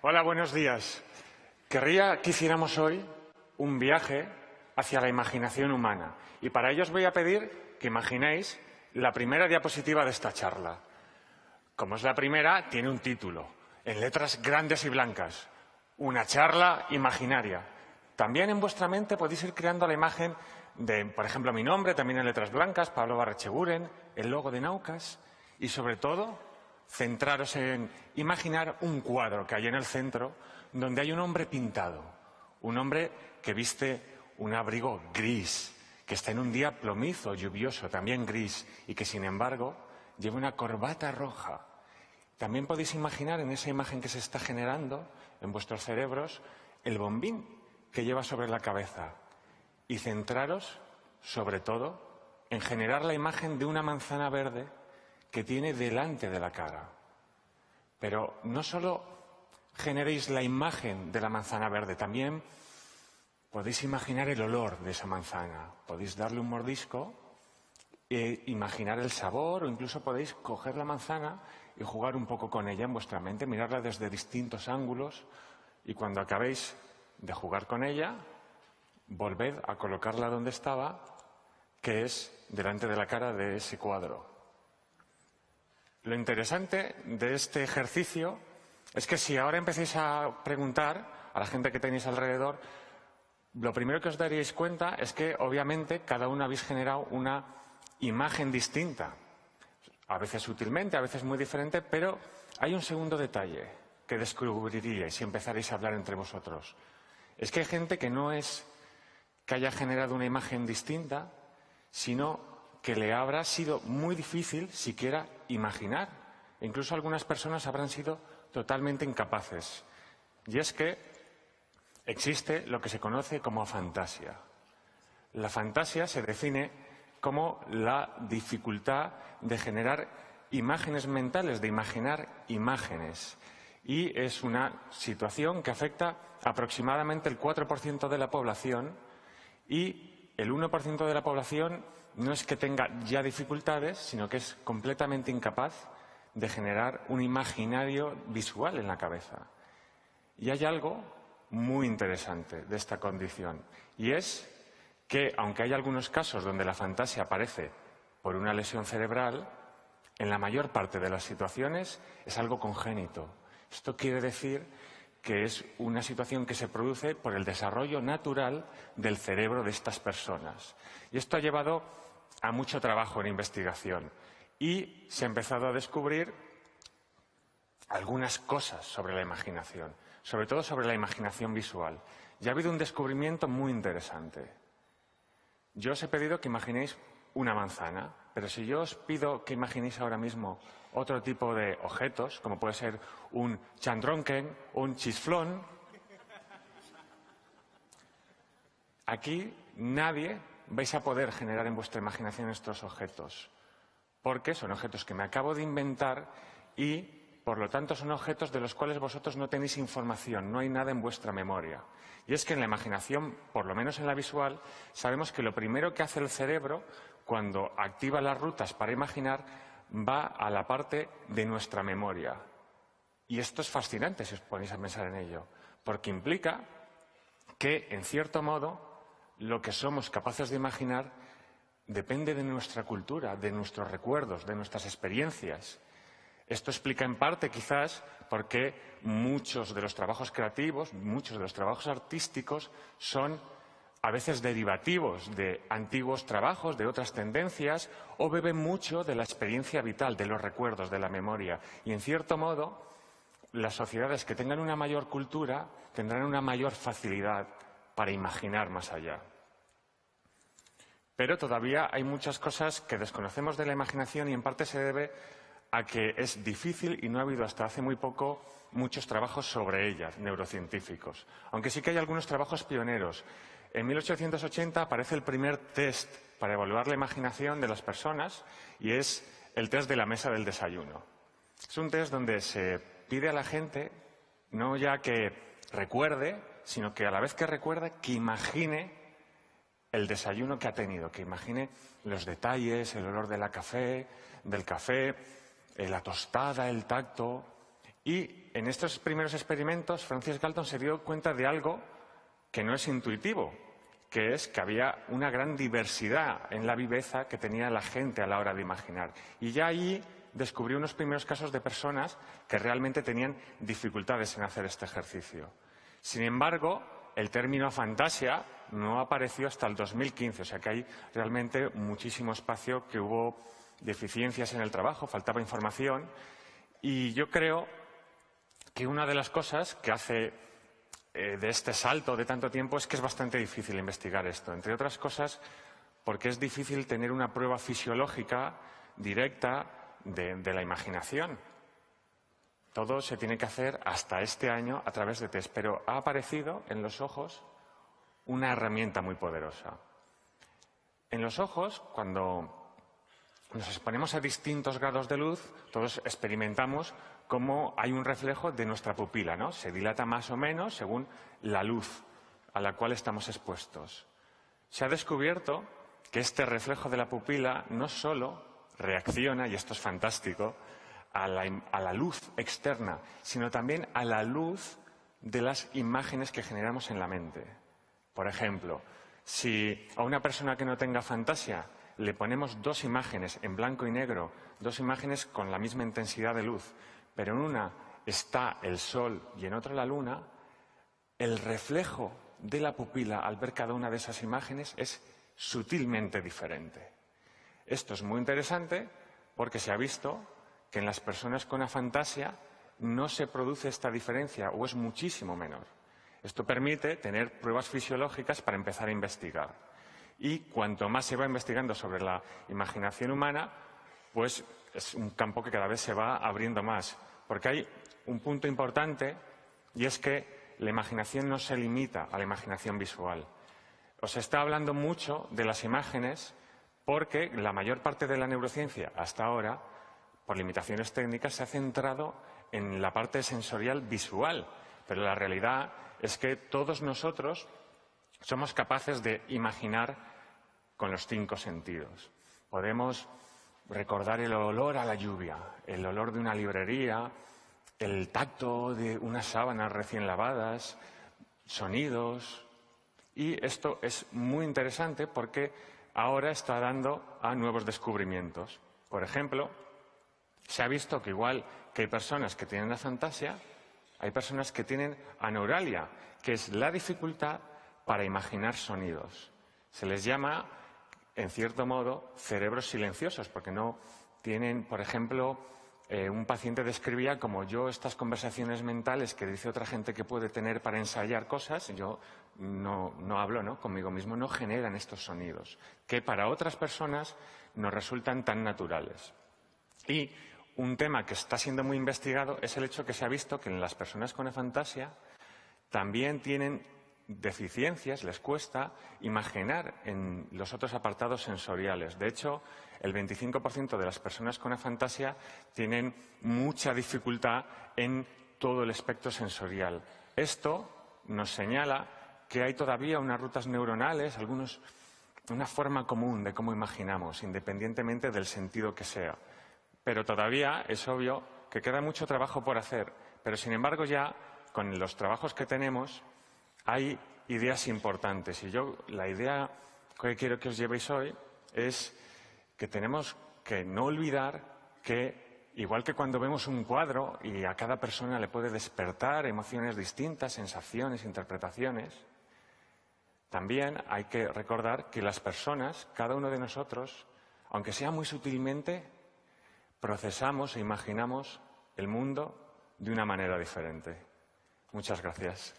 Hola, buenos días. Querría que hiciéramos hoy un viaje hacia la imaginación humana. Y para ello os voy a pedir que imaginéis la primera diapositiva de esta charla. Como es la primera, tiene un título, en letras grandes y blancas. Una charla imaginaria. También en vuestra mente podéis ir creando la imagen de, por ejemplo, mi nombre, también en letras blancas, Pablo Barrecheguren, el logo de Naucas y, sobre todo, centraros en imaginar un cuadro que hay en el centro donde hay un hombre pintado, un hombre que viste un abrigo gris, que está en un día plomizo, lluvioso, también gris, y que, sin embargo, lleva una corbata roja. También podéis imaginar en esa imagen que se está generando en vuestros cerebros el bombín que lleva sobre la cabeza y centraros, sobre todo, en generar la imagen de una manzana verde que tiene delante de la cara. Pero no solo generéis la imagen de la manzana verde, también podéis imaginar el olor de esa manzana. Podéis darle un mordisco e imaginar el sabor, o incluso podéis coger la manzana y jugar un poco con ella en vuestra mente, mirarla desde distintos ángulos, y cuando acabéis de jugar con ella, volved a colocarla donde estaba, que es delante de la cara de ese cuadro. Lo interesante de este ejercicio es que si ahora empecéis a preguntar a la gente que tenéis alrededor, lo primero que os daríais cuenta es que, obviamente, cada uno habéis generado una imagen distinta. A veces sutilmente, a veces muy diferente, pero hay un segundo detalle que descubriríais si empezaréis a hablar entre vosotros. Es que hay gente que no es que haya generado una imagen distinta, sino que le habrá sido muy difícil siquiera imaginar. E incluso algunas personas habrán sido totalmente incapaces. Y es que existe lo que se conoce como fantasia. La fantasia se define como la dificultad de generar imágenes mentales, de imaginar imágenes. Y es una situación que afecta aproximadamente el 4% de la población, y el 1% de la población no es que tenga ya dificultades, sino que es completamente incapaz de generar un imaginario visual en la cabeza. Y hay algo muy interesante de esta condición, y es que, aunque hay algunos casos donde la fantasia aparece por una lesión cerebral, en la mayor parte de las situaciones es algo congénito. Esto quiere decir que es una situación que se produce por el desarrollo natural del cerebro de estas personas. Y esto ha llevado a mucho trabajo en investigación y se ha empezado a descubrir algunas cosas sobre la imaginación, sobre todo sobre la imaginación visual. Y ha habido un descubrimiento muy interesante. Yo os he pedido que imaginéis una manzana, pero si yo os pido que imaginéis ahora mismo otro tipo de objetos, como puede ser un chandronken o un chisflón, aquí nadie vais a poder generar en vuestra imaginación estos objetos, porque son objetos que me acabo de inventar y, por lo tanto, son objetos de los cuales vosotros no tenéis información, no hay nada en vuestra memoria. Y es que en la imaginación, por lo menos en la visual, sabemos que lo primero que hace el cerebro cuando activa las rutas para imaginar va a la parte de nuestra memoria. Y esto es fascinante si os ponéis a pensar en ello, porque implica que, en cierto modo, lo que somos capaces de imaginar depende de nuestra cultura, de nuestros recuerdos, de nuestras experiencias. Esto explica en parte, quizás, por qué muchos de los trabajos creativos, muchos de los trabajos artísticos son a veces derivativos de antiguos trabajos, de otras tendencias, o beben mucho de la experiencia vital, de los recuerdos, de la memoria. Y, en cierto modo, las sociedades que tengan una mayor cultura tendrán una mayor facilidad para imaginar más allá. Pero todavía hay muchas cosas que desconocemos de la imaginación, y en parte se debe a que es difícil y no ha habido hasta hace muy poco muchos trabajos sobre ellas, neurocientíficos. Aunque sí que hay algunos trabajos pioneros. En 1880 aparece el primer test para evaluar la imaginación de las personas, y es el test de la mesa del desayuno. Es un test donde se pide a la gente no ya que recuerde, sino que a la vez que recuerde, que imagine el desayuno que ha tenido, que imagine los detalles, el olor del café, la tostada, el tacto, Y en estos primeros experimentos, Francis Galton se dio cuenta de algo que no es intuitivo, que es que había una gran diversidad en la viveza que tenía la gente a la hora de imaginar. Y ya allí descubrió unos primeros casos de personas que realmente tenían dificultades en hacer este ejercicio. Sin embargo, el término afantasia no apareció hasta el 2015, o sea que hay realmente muchísimo espacio, que hubo deficiencias en el trabajo, faltaba información. Y yo creo que una de las cosas que hace de este salto de tanto tiempo es que es bastante difícil investigar esto, entre otras cosas porque es difícil tener una prueba fisiológica directa de la imaginación. Todo se tiene que hacer hasta este año a través de test, pero ha aparecido en los ojos una herramienta muy poderosa. En los ojos, cuando nos exponemos a distintos grados de luz, todos experimentamos cómo hay un reflejo de nuestra pupila, ¿no? Se dilata más o menos según la luz a la cual estamos expuestos. Se ha descubierto que este reflejo de la pupila no solo reacciona, y esto es fantástico, a la luz externa, sino también a la luz de las imágenes que generamos en la mente. Por ejemplo, si a una persona que no tenga fantasia le ponemos dos imágenes en blanco y negro, dos imágenes con la misma intensidad de luz, pero en una está el sol y en otra la luna, el reflejo de la pupila al ver cada una de esas imágenes es sutilmente diferente. Esto es muy interesante porque se ha visto que en las personas con afantasia no se produce esta diferencia o es muchísimo menor. Esto permite tener pruebas fisiológicas para empezar a investigar. Y cuanto más se va investigando sobre la imaginación humana, pues es un campo que cada vez se va abriendo más. Porque hay un punto importante y es que la imaginación no se limita a la imaginación visual. Os está hablando mucho de las imágenes porque la mayor parte de la neurociencia hasta ahora, por limitaciones técnicas, se ha centrado en la parte sensorial visual. Pero la realidad es que todos nosotros somos capaces de imaginar con los 5 sentidos. Podemos recordar el olor a la lluvia, el olor de una librería, el tacto de unas sábanas recién lavadas, sonidos. Y esto es muy interesante porque ahora está dando a nuevos descubrimientos. Por ejemplo, se ha visto que igual que hay personas que tienen afantasia, hay personas que tienen aneuralia, que es la dificultad para imaginar sonidos. Se les llama, en cierto modo, cerebros silenciosos, porque no tienen, por ejemplo, un paciente describía como yo estas conversaciones mentales que dice otra gente que puede tener para ensayar cosas, yo no hablo, ¿no? Conmigo mismo, no generan estos sonidos, que para otras personas nos resultan tan naturales. Y un tema que está siendo muy investigado es el hecho que se ha visto que en las personas con afantasia también tienen deficiencias, les cuesta imaginar en los otros apartados sensoriales. De hecho, el 25% de las personas con afantasia tienen mucha dificultad en todo el espectro sensorial. Esto nos señala que hay todavía unas rutas neuronales, una forma común de cómo imaginamos, independientemente del sentido que sea. Pero todavía es obvio que queda mucho trabajo por hacer. Pero, sin embargo, ya con los trabajos que tenemos hay ideas importantes. Y la idea que quiero que os llevéis hoy es que tenemos que no olvidar que, igual que cuando vemos un cuadro y a cada persona le puede despertar emociones distintas, sensaciones, interpretaciones, también hay que recordar que las personas, cada uno de nosotros, aunque sea muy sutilmente, procesamos e imaginamos el mundo de una manera diferente. Muchas gracias.